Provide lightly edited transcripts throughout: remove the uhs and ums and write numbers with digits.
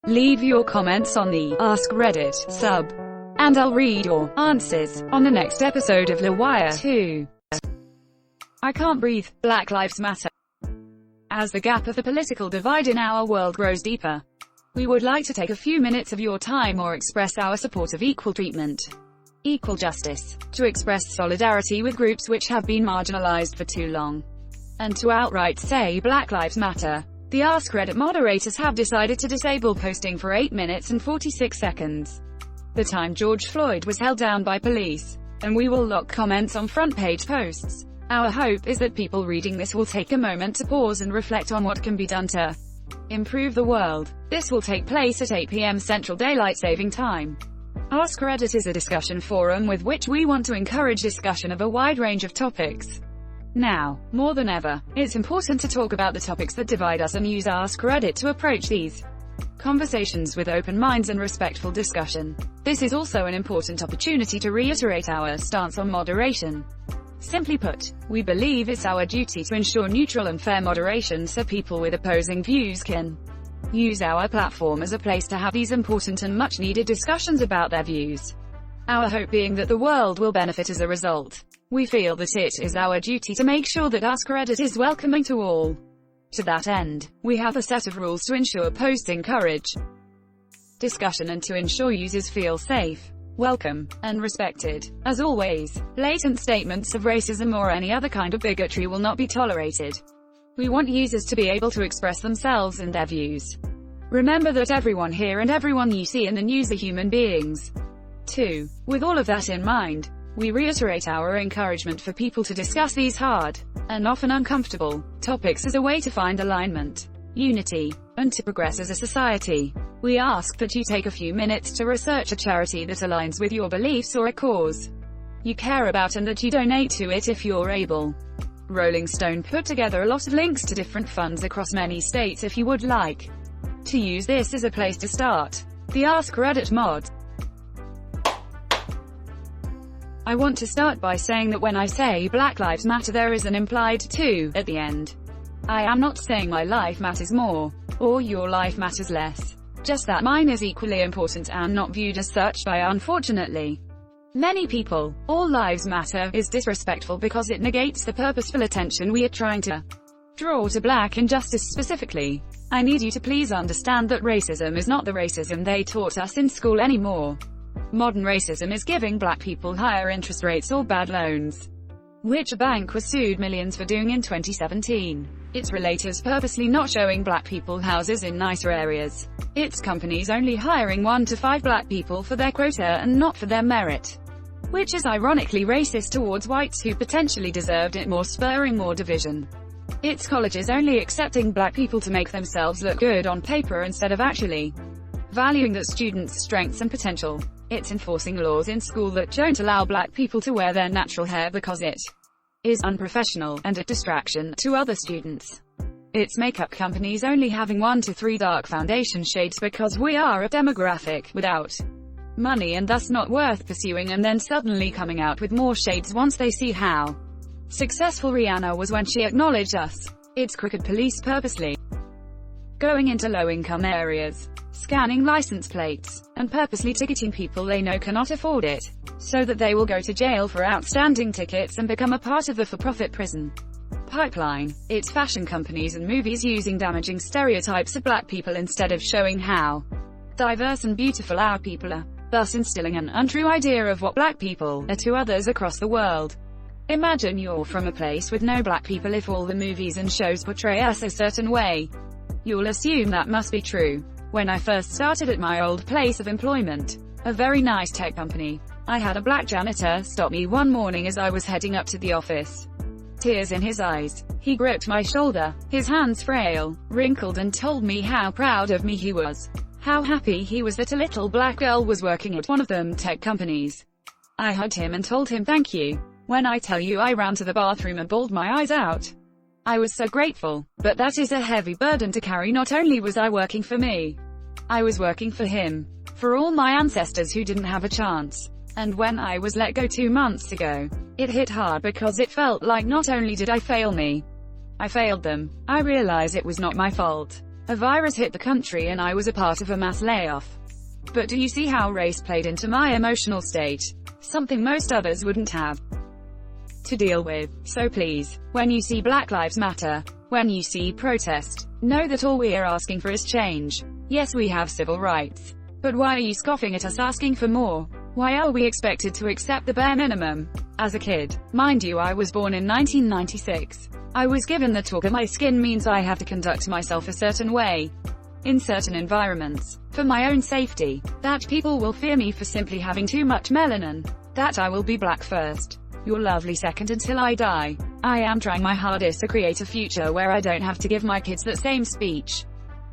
Leave your comments on the Ask Reddit sub, and I'll read your answers on the next episode of LWIAR 2. I can't breathe. Black Lives Matter. As the gap of the political divide in our world grows deeper, we would like to take a few minutes of your time or express our support of equal treatment, equal justice, to express solidarity with groups which have been marginalized for too long, and to outright say Black Lives Matter. The AskReddit moderators have decided to disable posting for 8 minutes and 46 seconds, the time George Floyd was held down by police, and we will lock comments on front-page posts. Our hope is that people reading this will take a moment to pause and reflect on what can be done to improve the world. This will take place at 8 p.m. Central Daylight Saving Time. AskReddit is a discussion forum with which we want to encourage discussion of a wide range of topics. Now, more than ever, it's important to talk about the topics that divide us and use AskReddit to approach these conversations with open minds and respectful discussion. This is also an important opportunity to reiterate our stance on moderation. Simply put, we believe it's our duty to ensure neutral and fair moderation so people with opposing views can use our platform as a place to have these important and much-needed discussions about their views. Our hope being that the world will benefit as a result. We feel that it is our duty to make sure that AskReddit is welcoming to all. To that end, we have a set of rules to ensure posts encourage discussion and to ensure users feel safe, welcome, and respected. As always, blatant statements of racism or any other kind of bigotry will not be tolerated. We want users to be able to express themselves and their views. Remember that everyone here and everyone you see in the news are human beings, too. With all of that in mind, we reiterate our encouragement for people to discuss these hard, and often uncomfortable, topics as a way to find alignment, unity, and to progress as a society. We ask that you take a few minutes to research a charity that aligns with your beliefs or a cause you care about and that you donate to it if you're able. Rolling Stone put together a lot of links to different funds across many states if you would like to use this as a place to start. The AskReddit mod. I want to start by saying that when I say Black Lives Matter there is an implied "to" at the end. I am not saying my life matters more, or your life matters less. Just that mine is equally important and not viewed as such by, unfortunately, many people. All lives matter is disrespectful because it negates the purposeful attention we are trying to draw to black injustice specifically. I need you to please understand that racism is not the racism they taught us in school anymore. Modern racism is giving black people higher interest rates or bad loans, which a bank was sued millions for doing in 2017. Its relators purposely not showing black people houses in nicer areas. Its companies only hiring 1 to 5 black people for their quota and not for their merit, which is ironically racist towards whites who potentially deserved it more, spurring more division. Its colleges only accepting black people to make themselves look good on paper instead of actually valuing that students' strengths and potential. It's enforcing laws in school that don't allow black people to wear their natural hair because it is unprofessional and a distraction to other students. It's makeup companies only having 1 to 3 dark foundation shades because we are a demographic without money and thus not worth pursuing, and then suddenly coming out with more shades once they see how successful Rihanna was when she acknowledged us. It's crooked police purposely going into low-income areas, scanning license plates, and purposely ticketing people they know cannot afford it, so that they will go to jail for outstanding tickets and become a part of the for-profit prison pipeline. It's fashion companies and movies using damaging stereotypes of black people instead of showing how diverse and beautiful our people are, thus instilling an untrue idea of what black people are to others across the world. Imagine you're from a place with no black people. If all the movies and shows portray us a certain way, you'll assume that must be true. When I first started at my old place of employment, a very nice tech company, I had a black janitor stop me one morning as I was heading up to the office. Tears in his eyes, he gripped my shoulder, his hands frail, wrinkled, and told me how proud of me he was. How happy he was that a little black girl was working at one of them tech companies. I hugged him and told him thank you. When I tell you I ran to the bathroom and bawled my eyes out, I was so grateful. But that is a heavy burden to carry. Not only was I working for me, I was working for him. For all my ancestors who didn't have a chance. And when I was let go 2 months ago, it hit hard because it felt like not only did I fail me, I failed them. I realized it was not my fault. A virus hit the country and I was a part of a mass layoff. But do you see how race played into my emotional state? Something most others wouldn't have to deal with. So please, when you see Black Lives Matter, when you see protest, know that all we are asking for is change. Yes, we have civil rights. But why are you scoffing at us asking for more? Why are we expected to accept the bare minimum? As a kid, mind you, I was born in 1996. I was given the talk, my skin means I have to conduct myself a certain way in certain environments, for my own safety, that people will fear me for simply having too much melanin, that I will be black first, your lovely second until I die. I am trying my hardest to create a future where I don't have to give my kids that same speech,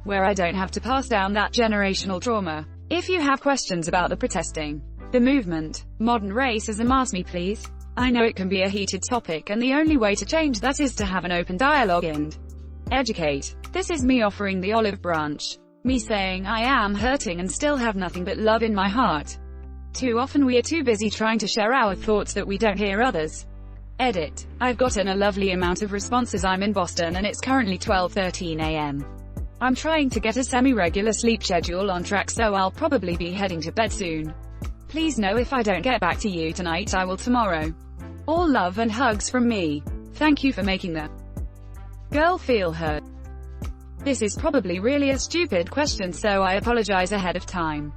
where I don't have to pass down that generational trauma. If you have questions about the protesting, the movement, modern racism, ask me please. I know it can be a heated topic and the only way to change that is to have an open dialogue and educate. This is me offering the olive branch. Me saying I am hurting and still have nothing but love in my heart. Too often we are too busy trying to share our thoughts that we don't hear others. Edit. I've gotten a lovely amount of responses. I'm in Boston and it's currently 12:13 a.m. I'm trying to get a semi-regular sleep schedule on track, so I'll probably be heading to bed soon. Please know if I don't get back to you tonight, I will tomorrow. All love and hugs from me. Thank you for making the girl feel heard. This is probably really a stupid question, so I apologize ahead of time.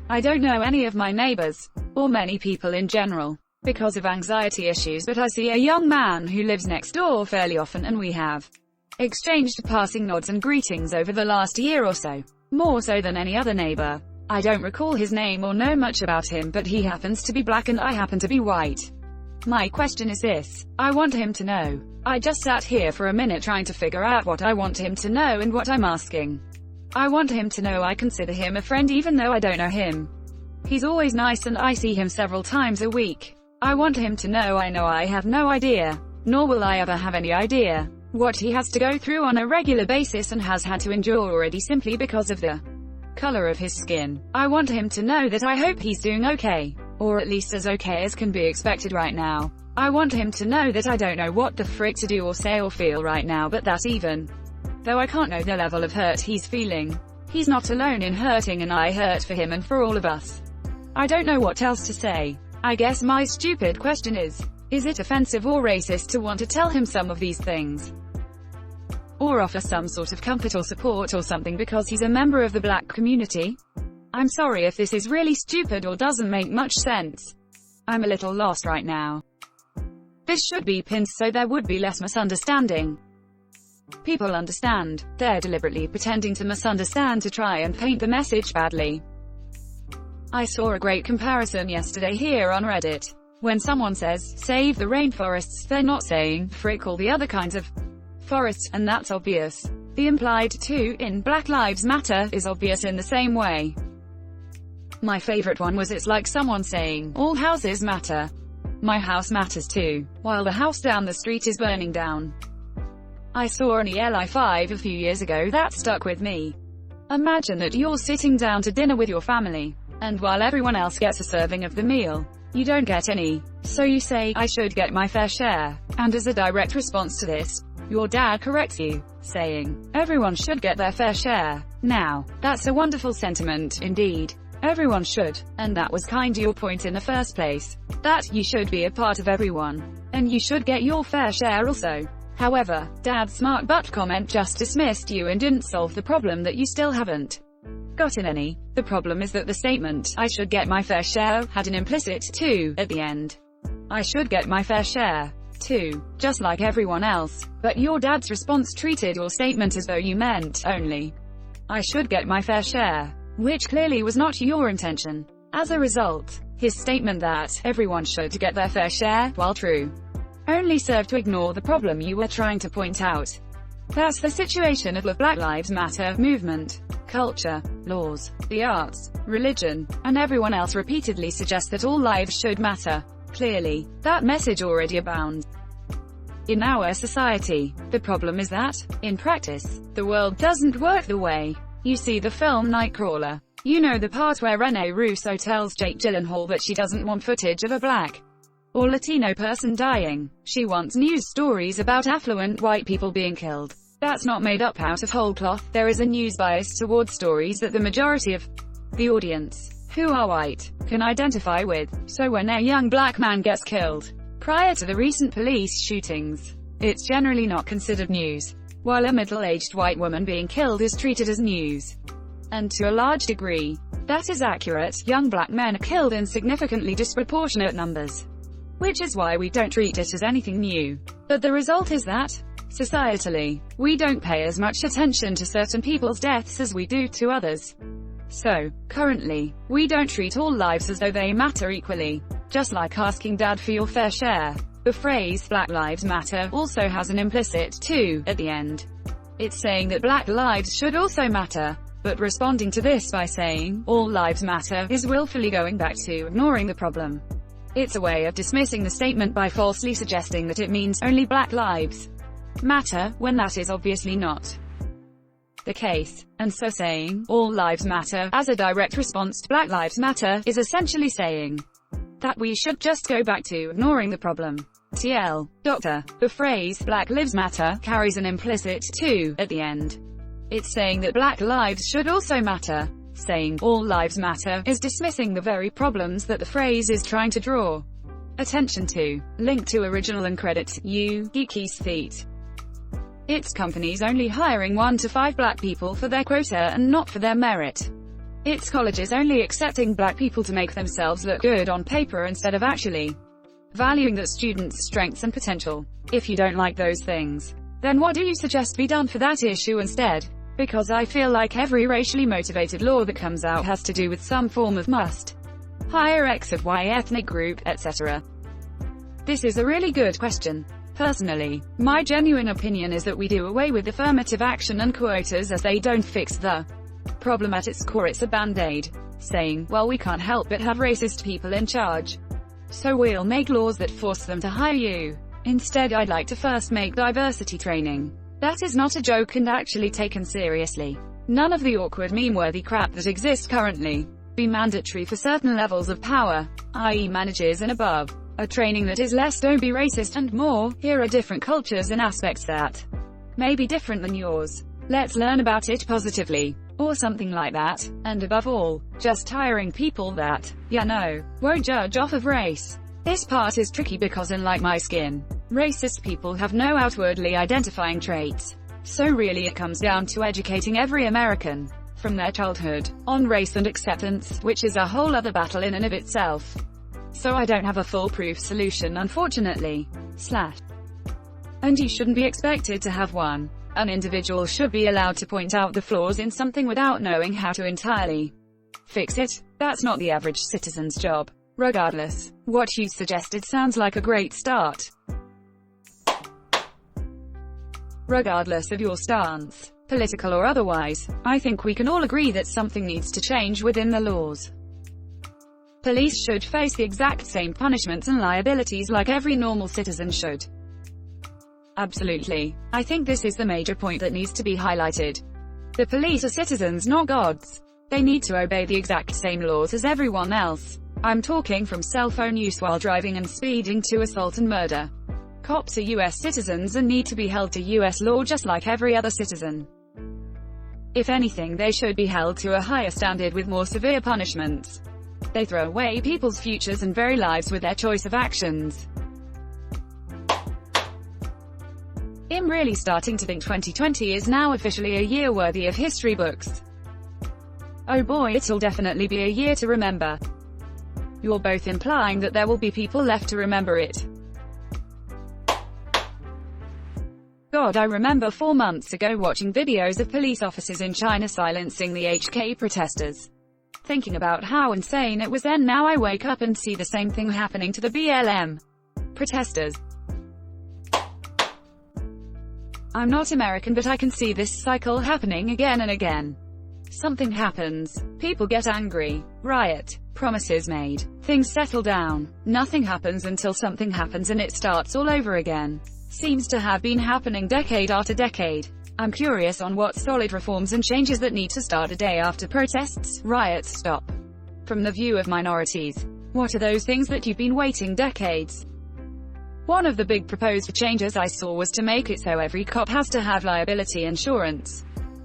I don't know any of my neighbors, or many people in general, because of anxiety issues, but I see a young man who lives next door fairly often and we have exchanged passing nods and greetings over the last year or so, more so than any other neighbor. I don't recall his name or know much about him, but he happens to be black and I happen to be white. My question is this. I want him to know. I just sat here for a minute trying to figure out what I want him to know and what I'm asking. I want him to know I consider him a friend even though I don't know him. He's always nice and I see him several times a week. I want him to know I have no idea, nor will I ever have any idea, what he has to go through on a regular basis and has had to endure already simply because of the color of his skin. I want him to know that I hope he's doing okay, or at least as okay as can be expected right now. I want him to know that I don't know what the frick to do or say or feel right now, but that even though I can't know the level of hurt he's feeling, he's not alone in hurting and I hurt for him and for all of us. I don't know what else to say. I guess my stupid question is it offensive or racist to want to tell him some of these things? Or offer some sort of comfort or support or something because he's a member of the black community? I'm sorry if this is really stupid or doesn't make much sense. I'm a little lost right now. This should be pinned so there would be less misunderstanding. People understand. They're deliberately pretending to misunderstand to try and paint the message badly. I saw a great comparison yesterday here on Reddit. When someone says, save the rainforests, they're not saying, frick all the other kinds of forests, and that's obvious. The implied too in Black Lives Matter is obvious in the same way. My favorite one was it's like someone saying, all houses matter. My house matters too, while the house down the street is burning down. I saw an ELI5 a few years ago that stuck with me. Imagine that you're sitting down to dinner with your family, and while everyone else gets a serving of the meal, you don't get any. So you say, I should get my fair share. And as a direct response to this, your dad corrects you, saying, everyone should get their fair share. Now, that's a wonderful sentiment, indeed. Everyone should. And that was kinda your point in the first place. That you should be a part of everyone. And you should get your fair share also. However, Dad's smart butt comment just dismissed you and didn't solve the problem that you still haven't gotten any. The problem is that the statement, I should get my fair share, had an implicit too at the end. I should get my fair share too, just like everyone else. But your dad's response treated your statement as though you meant only, I should get my fair share, which clearly was not your intention. As a result, his statement that everyone should get their fair share, while true, only served to ignore the problem you were trying to point out. That's the situation of the Black Lives Matter movement. Culture, laws, the arts, religion, and everyone else repeatedly suggest that all lives should matter. Clearly, that message already abounds in our society. The problem is that, in practice, the world doesn't work the way you see the film Nightcrawler. You know the part where Rene Russo tells Jake Gyllenhaal that she doesn't want footage of a black or Latino person dying. She wants news stories about affluent white people being killed. That's not made up out of whole cloth. There is a news bias towards stories that the majority of the audience, who are white, can identify with. So when a young black man gets killed, prior to the recent police shootings, it's generally not considered news, while a middle-aged white woman being killed is treated as news. And to a large degree, that is accurate. Young black men are killed in significantly disproportionate numbers, which is why we don't treat it as anything new. But the result is that, societally, we don't pay as much attention to certain people's deaths as we do to others. So, currently, we don't treat all lives as though they matter equally. Just like asking dad for your fair share. The phrase Black Lives Matter also has an implicit "too" at the end. It's saying that black lives should also matter, but responding to this by saying all lives matter is willfully going back to ignoring the problem. It's a way of dismissing the statement by falsely suggesting that it means only black lives matter, when that is obviously not the case. And so saying all lives matter as a direct response to Black Lives Matter is essentially saying that we should just go back to ignoring the problem. TL. Doctor. The phrase Black Lives Matter carries an implicit "too" at the end. It's saying that black lives should also matter. Saying all lives matter is dismissing the very problems that the phrase is trying to draw attention to. Link to original and credit. Geeky's feet. Its companies only hiring 1 to 5 black people for their quota and not for their merit. Its colleges only accepting black people to make themselves look good on paper instead of actually valuing that students' strengths and potential. If you don't like those things, then what do you suggest be done for that issue instead? Because I feel like every racially motivated law that comes out has to do with some form of must hire X of Y ethnic group, etc. This is a really good question. Personally, my genuine opinion is that we do away with affirmative action and quotas as they don't fix the problem at its core. It's a band-aid. Saying, well, we can't help but have racist people in charge, so we'll make laws that force them to hire you. Instead, I'd like to first make diversity training that is not a joke and actually taken seriously. None of the awkward meme-worthy crap that exists currently be mandatory for certain levels of power, i.e. managers and above. A training that is less "don't be racist" and more, "here are different cultures and aspects that may be different than yours. Let's learn about it positively." Or something like that. And above all, just hiring people that, won't judge off of race. This part is tricky because unlike my skin, racist people have no outwardly identifying traits. So really it comes down to educating every American, from their childhood, on race and acceptance, which is a whole other battle in and of itself. So I don't have a foolproof solution, unfortunately. And you shouldn't be expected to have one. An individual should be allowed to point out the flaws in something without knowing how to entirely fix it. That's not the average citizen's job. Regardless, what you suggested sounds like a great start. Regardless of your stance, political or otherwise, I think we can all agree that something needs to change within the laws. Police should face the exact same punishments and liabilities like every normal citizen should. Absolutely. I think this is the major point that needs to be highlighted. The police are citizens, not gods. They need to obey the exact same laws as everyone else. I'm talking from cell phone use while driving and speeding to assault and murder. Cops are US citizens and need to be held to US law just like every other citizen. If anything, they should be held to a higher standard with more severe punishments. They throw away people's futures and very lives with their choice of actions. I'm really starting to think 2020 is now officially a year worthy of history books. Oh boy, it'll definitely be a year to remember. You're both implying that there will be people left to remember it. God, I remember 4 months ago watching videos of police officers in China silencing the HK protesters. Thinking about how insane it was then. Now I wake up and see the same thing happening to the BLM protesters. I'm not American, but I can see this cycle happening again and again. Something happens, people get angry, riot, promises made, things settle down, nothing happens until something happens and it starts all over again. Seems to have been happening decade after decade. I'm curious on what solid reforms and changes that need to start a day after protests, riots stop. From the view of minorities, what are those things that you've been waiting decades One of the big proposed changes I saw was to make it so every cop has to have liability insurance.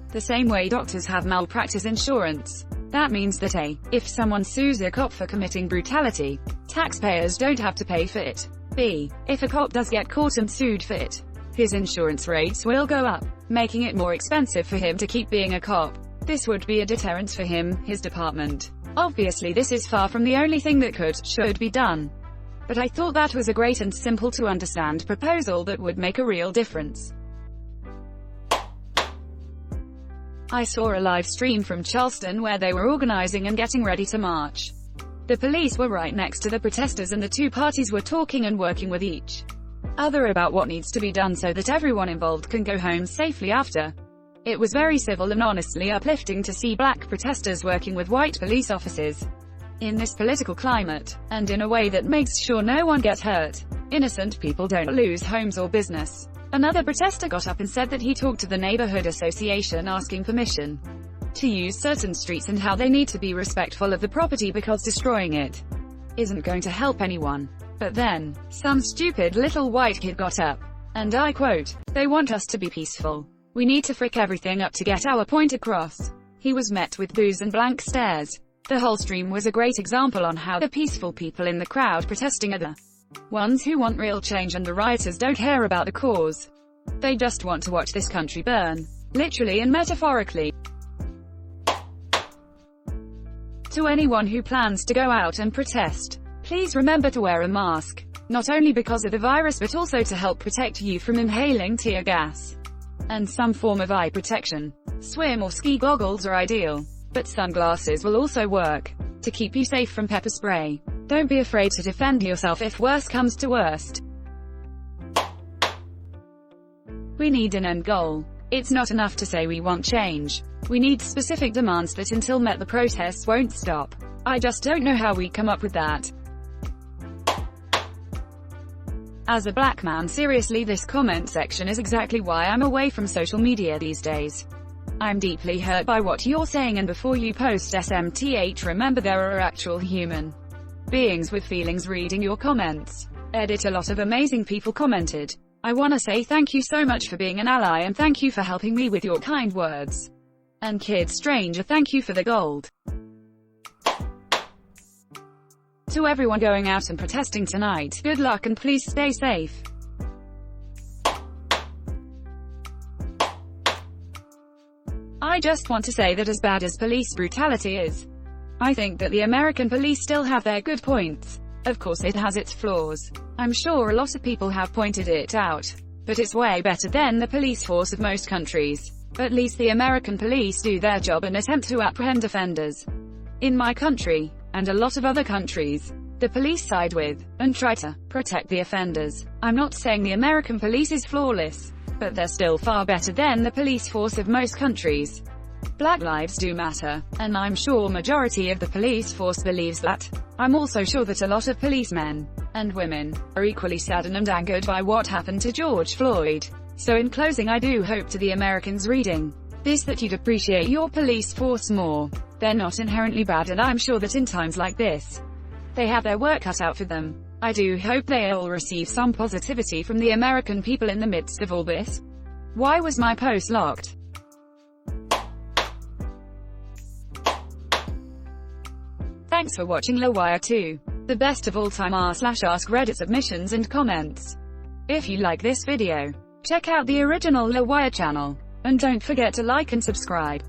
The same way doctors have malpractice insurance. That means that A, if someone sues a cop for committing brutality, taxpayers don't have to pay for it. B, if a cop does get caught and sued for it, his insurance rates will go up, making it more expensive for him to keep being a cop. This would be a deterrent for him, his department. Obviously this is far from the only thing that should be done. But I thought that was a great and simple to understand proposal that would make a real difference. I saw a live stream from Charleston where they were organizing and getting ready to march. The police were right next to the protesters and the two parties were talking and working with each other about what needs to be done so that everyone involved can go home safely after. It was very civil and honestly uplifting to see black protesters working with white police officers in this political climate, and in a way that makes sure no one gets hurt. Innocent people don't lose homes or business. Another protester got up and said that he talked to the neighborhood association asking permission to use certain streets and how they need to be respectful of the property because destroying it isn't going to help anyone. But then, some stupid little white kid got up, and I quote, "They want us to be peaceful. We need to frick everything up to get our point across." He was met with boos and blank stares. The whole stream was a great example on how the peaceful people in the crowd protesting are the ones who want real change and the rioters don't care about the cause. They just want to watch this country burn. Literally and metaphorically. To anyone who plans to go out and protest, please remember to wear a mask. Not only because of the virus but also to help protect you from inhaling tear gas and some form of eye protection. Swim or ski goggles are ideal, but sunglasses will also work to keep you safe from pepper spray. Don't be afraid to defend yourself if worse comes to worst. We need an end goal. It's not enough to say we want change. We need specific demands that until met the protests won't stop. I just don't know how we come up with that. As a black man, seriously, this comment section is exactly why I'm away from social media these days. I'm deeply hurt by what you're saying, and before you post SMTH, remember there are actual human beings with feelings reading your comments. Edit. A lot of amazing people commented. I wanna say thank you so much for being an ally and thank you for helping me with your kind words. And Kid Stranger, thank you for the gold. To everyone going out and protesting tonight, good luck and please stay safe. I just want to say that as bad as police brutality is, I think that the American police still have their good points. Of course it has its flaws. I'm sure a lot of people have pointed it out. But it's way better than the police force of most countries. At least the American police do their job and attempt to apprehend offenders. In my country, and a lot of other countries, the police side with, and try to, protect the offenders. I'm not saying the American police is flawless, but they're still far better than the police force of most countries. Black lives do matter, and I'm sure majority of the police force believes that. I'm also sure that a lot of policemen, and women, are equally saddened and angered by what happened to George Floyd. So in closing, I do hope to the Americans reading this that you'd appreciate your police force more. They're not inherently bad, and I'm sure that in times like this, they have their work cut out for them. I do hope they'll receive some positivity from the American people in the midst of all this. Why was my post locked? Thanks for watching LWIAR 2. The best of all time r/AskReddit submissions and comments. If you like this video, check out the original LWIAR channel. And don't forget to like and subscribe.